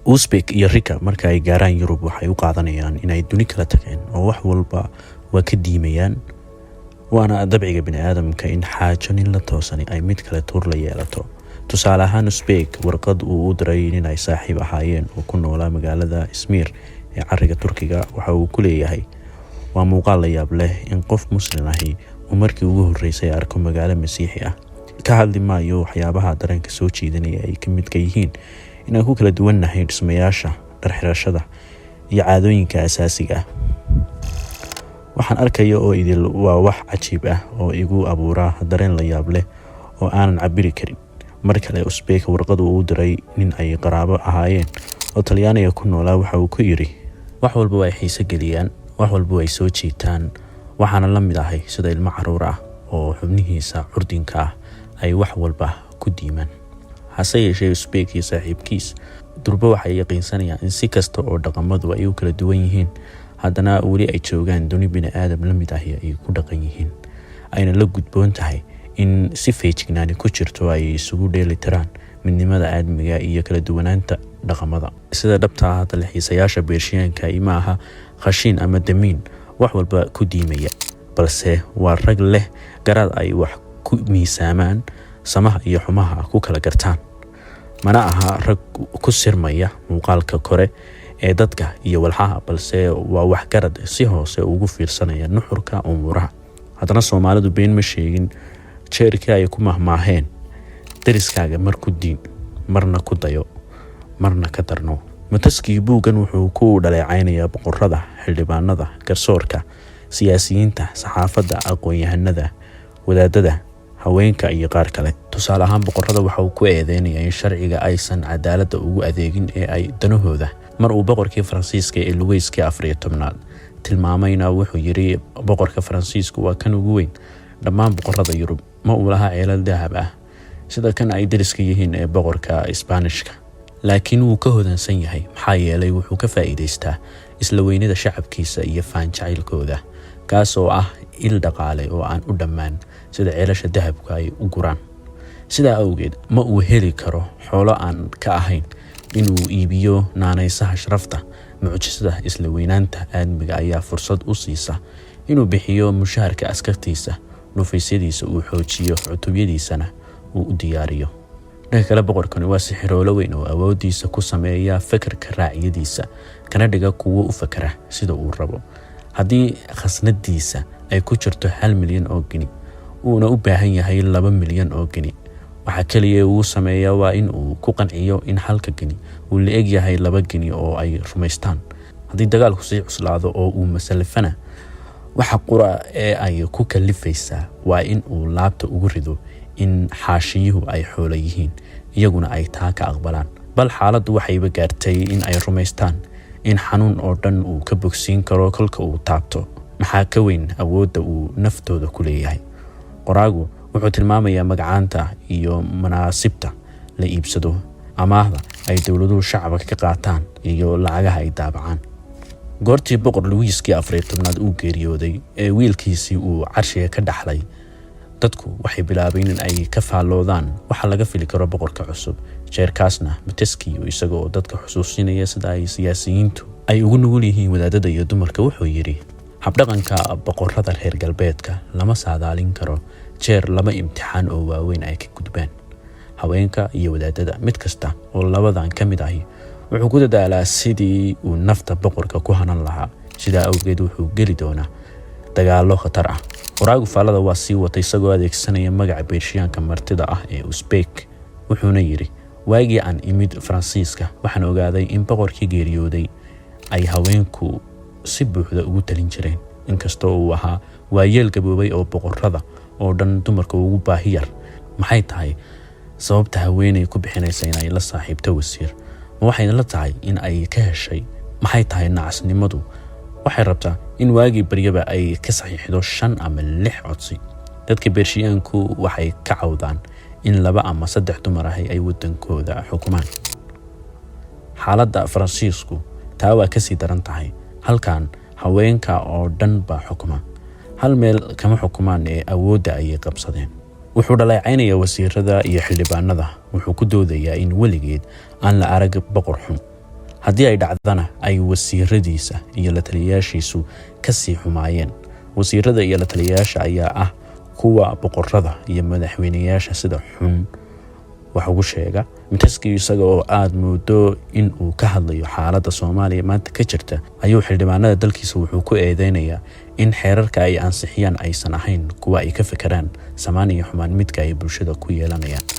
Uzbek iyo Rika marka ay gaaraan Yurub waxay u qaadanayaan inay duni kala tageen oo wax walba waa ka diimayaan, waana dabciga bini'aadamka in xaajo nin la toosani ay mid kale tuur la yeelato. Tusaale ahaan, Uzbek warqad uu u diray nin ay saaxiib ahaayeen oo ku noolaa magaalada Izmir ee cariga Turkiga waxa uu ku leeyahay: waa muuqaal la yaab leh in qof muslim ahi uu markii ugu horreysay arko magaalo masiixi ah. Ka hadli maayo waxyaabaha dareenka soo jiidanaya ay ka midka yihiin inaan ku kala duwannahay dhismayaasha, dhar xirashada iyo caadooyinka asaasiga ah. Waxaan arkayo oo idil waa wax cajiib ah oo igu abuura dareen la yaab leh oo aanan cabiri karin. Mar kale, Uzbek warqad uu u diray nin ay qaraabo ahaayeen oo Talyaaniga ku noolaa waxa uu ku yiri: wax walba way xiiso geliyaan, wax walba way soo jiitaan, waxaana la mid ahay sida ilmo caruur ah oo xubnihiisa curdinka ah ay wax walba ku diimaan. Hase yeeshee, Uzbek iyo saaxiibkiis durba waxay yaqiinsanayaan in si kasta oo dhaqamadu ay u kala duwan yihiin, haddana weli ay joogaan duni bini'aadam la mid ahi ay ku dhaqan yihiin, ayna la gudboon tahay in si feejignaani ku jirto ay isugu dheelitiraan midnimada aadmiga iyo kala duwanaanta dhaqamada. Sida dhabta ah, dalxiisayaasha Beershiyaanka ma aha khashiin ama damiin wax walba ku diimaya, balse waa rag leh garaad ay wax ku miisaamaan, samaha iyo xumaha ku kala gartaan. Mana aha rag ku sirmaya muuqaalka kore ee dadka iyo walxaha, balse waa wax garad si hoose ugu fiirsanaya nuxurka umuuraha. Haddana Soomaalidu been ma sheegin, jeerkii ay ku mahmaaheen: dariskaaga mar ku diin, marna ku dayo, marna ka darno. Mutaskii buuggan wuxuu ku dhaleecaynayaa boqorrada, xildhibaanada, garsoorka, siyaasiyiinta, saxaafadda, aqoon-yahanada, wadaadada, haweenka iyo qaar kale. Tusaale ahaan, boqorrada waxa uu ku eedeynayaa in sharciga aysan cadaaladda ugu adeegin ee ay danahooda. Mar uu boqorkii Faransiiska ee Luweyskii 14aad tilmaamayna wuxuu yiri: boqorka Faransiisku waa kan ugu weyn dhammaan boqorrada Yurub, ma uu laha ceelal dahab ah sida kan ay dariska yihiin ee boqorka Isbaanishka, laakiin wuu ka hodansan yahay maxaa yeelay wuxuu ka faa'iidaystaa isla weynida shacabkiisa iyo faan jacaylkooda, kaas oo ah il dhaqaale oo aan u dhammaan sida ceelasha dahabka ay u guraan. Sidaa awgeed, ma uu heli karo xoolo aan ka ahayn inuu iibiyo naanaysaha sharafta. Mucjisada isla weynaanta aadmiga ayaa fursad u siisa inuu bixiyo mushaharka askartiisa, dhufaysyadiisa uu xoojiyo, cutubyadiisana uu u diyaariyo. Dhanka kale, boqorkani waa sixiroolo weyn oo awoodiisa ku sameeya fikirka raaciyadiisa, kana dhiga kuwo u fakara sida uu rabo. Haddii khasnadiisa ay ku jirto 1 milyan oo gini, uuna u baahan yahay 2 milyan oo gini, waxa kaliya uu sameeyaa waa in uu ku qanciyo in 1 gini uu la eg yahay 2 gini oo ay rumaystaan. Haddii dagaalku sii cuslaado oo uu masalafana, waxa qura ee ay ku kalifaysaa waa in uu laabta ugu rido in xaashiyuhu ay xoolo yihiin, iyaguna ay taa ka aqbalaan. Bal xaaladdu waxayba gaartay in ay rumaystaan in xanuun oo dhan uu ka bogsiin karo kolka uu taabto. Maxaa ka weyn awoodda uu naftooda ku leeyahay? Qoraagu wuxuu tilmaamayaa magacaanta iyo manaasibta la iibsado, amaahda ay dowladuhu shacabka ka qaataan iyo lacagaha ay daabacaan. Goortii boqor Luweyskii 14aad uu geeriyooday ee wiilkiisii uu carshiga ka dhaxlay, dadku waxay bilaabeen in ay ka faalloodaan waxa laga fili karo boqorka cusub. Jeerkaasna Mutaskii isagoo dadka xusuusinaya sida ay siyaasiyiintu ay ugu nugul yihiin wadaadada iyo dumarka wuxuu yiri: habdhaqanka boqorrada reer galbeedka lama saadaalin karo, jeer laba imtixaan oo waaweyn ay ka gudbaan. Haweenka iyo wadaadada, mid kasta oo labadan ka mid ahi wuxuu ku dadaalaa sidii uu nafta boqorka ku hanan lahaa. Sidaa awgeed wuxuu geli doonaa dagaallo khatar ah. Qoraagu faallada waa sii watay isagoo adeegsanaya magaca Beershiyaanka martida ah ee Uzbek, wuxuuna yiri: waagii aan imid Faransiiska waxaan ogaaday in boqorkii geeriyooday ay haweenku si buuxda ugu talin jireen, inkastoo uu ahaa waayeel gaboobay oo boqorrada oo dhan dumarka ugu baahi yar. Maxay tahay sababta haweeney ku bixinaysa in ay la saaxiibto wasiir? Ma waxay la tahay in ay ka heshay? Maxay tahay nacasnimadu? Waxay rabtaa in waagii baryaba ay ka saxiixdo 5 ama 6 codsi. Dadka Beershiyaanku waxay ka cawdaan in 2 ama 3 dumar ah ay wadankooda xukumaan. Xaaladda Faransiisku taa waa ka sii daran tahay. Halkan haweenka oo dhan baa xukuma, hal meel kama xukumaan ee awoodda ayay qabsadeen. wuxuu dhaleecaynaya wasiirada iyo xildhibaanada wuxuu ku doodayaa in weligeed aan la arag boqor xun haddii ay dhacdana ay wasiiradiisa iyo la taliyayaashiisu ka sii xumaayeen wasiirada iyo la taliyayaasha ayaa ah kuwa boqorada iyo madaxweynayaasha sida xun wax ugu sheega Montesquieu isaga oo aad moodo in uu ka hadlayo xaaladda Soomaaliya maanta ka jirta ayuu xildhibaanada dalkiisa wuxuu ku eedeynayaa in xeerarka ay ansixiyaan aysan ahayn kuwa ay ka fikiraan samaan iyo xumaan midka ay bulshada ku yeelanayaan